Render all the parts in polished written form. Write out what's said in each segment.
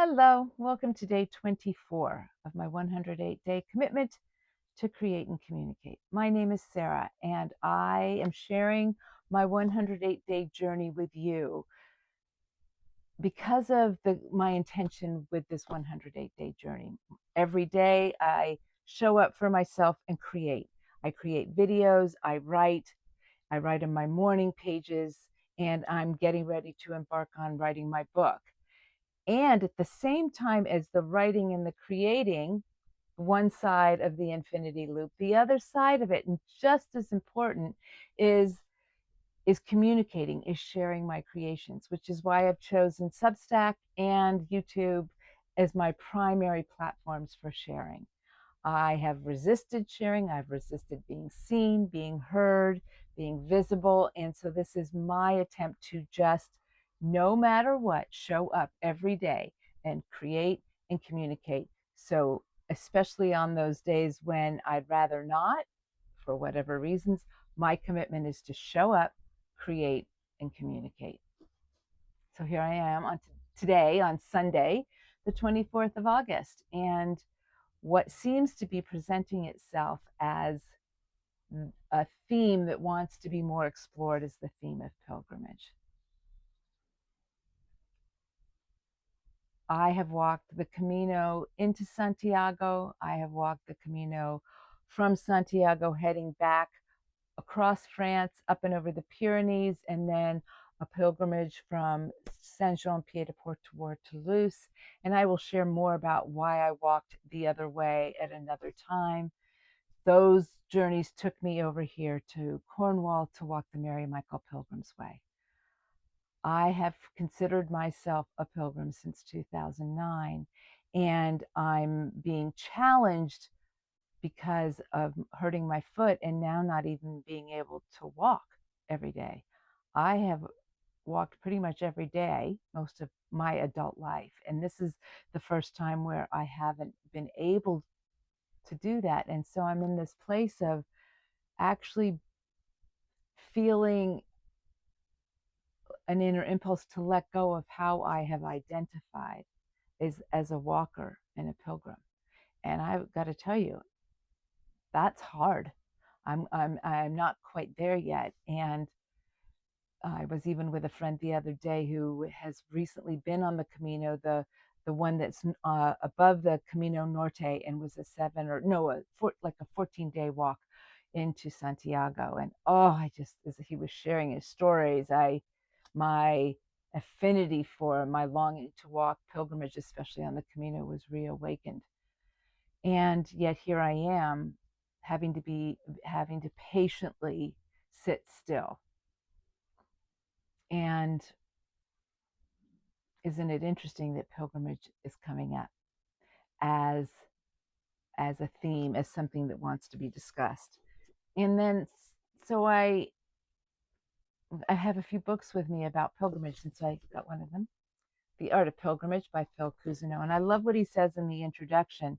Hello, welcome to day 24 of my 108-day commitment to create and communicate. My name is Sarah, and I am sharing my 108-day journey with you because of my intention with this 108-day journey. Every day I show up for myself and create. I create videos, I write in my morning pages, and I'm getting ready to embark on writing my book. And at the same time as the writing and the creating, one side of the infinity loop, the other side of it, and just as important, is communicating, is sharing my creations, which is why I've chosen Substack and YouTube as my primary platforms for sharing. I have resisted sharing. I've resisted being seen, being heard, being visible. And so this is my attempt to just, no matter what, show up every day and create and communicate. So, especially on those days when I'd rather not, for whatever reasons, my commitment is to show up, create, and communicate. So here I am today, on Sunday, the 24th of August. And what seems to be presenting itself as a theme that wants to be more explored is the theme of pilgrimage. I have walked the Camino into Santiago. I have walked the Camino from Santiago heading back across France, up and over the Pyrenees, and then a pilgrimage from Saint-Jean-Pied-de-Port toward Toulouse. And I will share more about why I walked the other way at another time. Those journeys took me over here to Cornwall to walk the Mary Michael Pilgrim's Way. I have considered myself a pilgrim since 2009, and I'm being challenged because of hurting my foot and now not even being able to walk every day. I have walked pretty much every day most of my adult life, and this is the first time where I haven't been able to do that. And so I'm in this place of actually feeling an inner impulse to let go of how I have identified as a walker and a pilgrim. And I've got to tell you, that's hard. I'm not quite there yet. And I was even with a friend the other day who has recently been on the Camino, the one that's above the Camino Norte, and was like a 14-day walk into Santiago. And I just, as he was sharing his stories, my affinity for my longing to walk pilgrimage, especially on the Camino, was reawakened. And yet here I am having to patiently sit still. And isn't it interesting that pilgrimage is coming up as a theme, as something that wants to be discussed? And then so I have a few books with me about pilgrimage, since I got one of them, The Art of Pilgrimage by Phil Cousineau. And I love what he says in the introduction,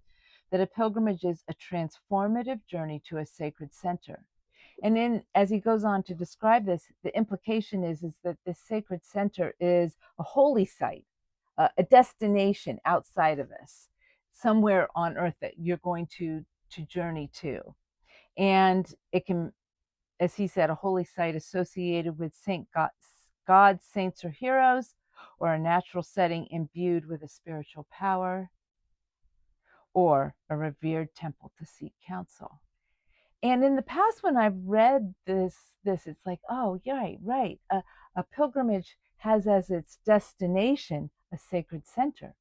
that a pilgrimage is a transformative journey to a sacred center. And then as he goes on to describe this, the implication is that this sacred center is a holy site, a destination outside of us, somewhere on earth that you're going to journey to. And it can, as he said, a holy site associated with gods, saints, or heroes, or a natural setting imbued with a spiritual power, or a revered temple to seek counsel. And in the past, when I've read this, it's like, oh, yeah, right. A pilgrimage has as its destination a sacred center.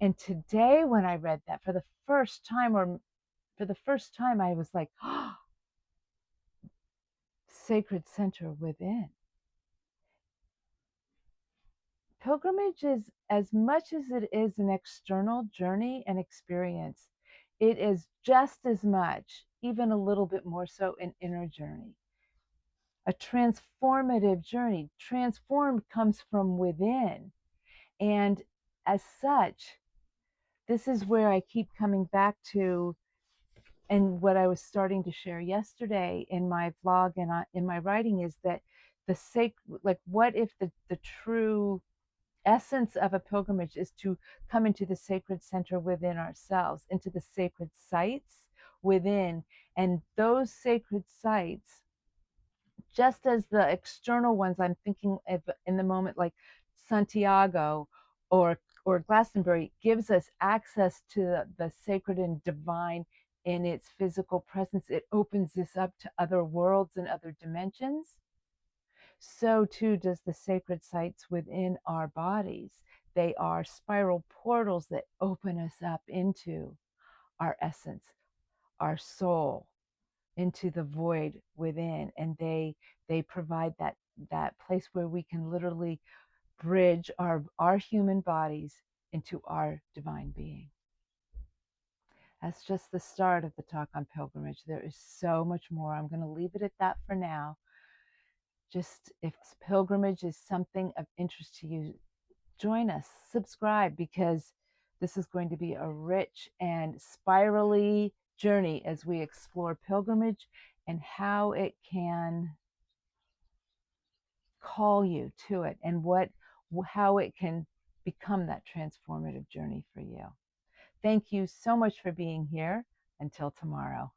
And today, when I read that for the first time, I was like, oh, sacred center within. Pilgrimage is, as much as it is an external journey and experience, it is just as much, even a little bit more so, an inner journey, a transformative journey. Transformed comes from within. And as such, this is where I keep coming back to, and what I was starting to share yesterday in my vlog and in my writing, is that like, what if the true essence of a pilgrimage is to come into the sacred center within ourselves, into the sacred sites within. And those sacred sites, just as the external ones I'm thinking of in the moment, like Santiago or Glastonbury, gives us access to the sacred and divine in its physical presence. It opens us up to other worlds and other dimensions. So too does the sacred sites within our bodies. They are spiral portals that open us up into our essence, our soul, into the void within, and they provide that place where we can literally bridge our human bodies into our divine being. That's just the start of the talk on pilgrimage. There is so much more. I'm going to leave it at that for now. Just if pilgrimage is something of interest to you, join us, subscribe, because this is going to be a rich and spirally journey as we explore pilgrimage and how it can call you to it, and how it can become that transformative journey for you. Thank you so much for being here. Until tomorrow.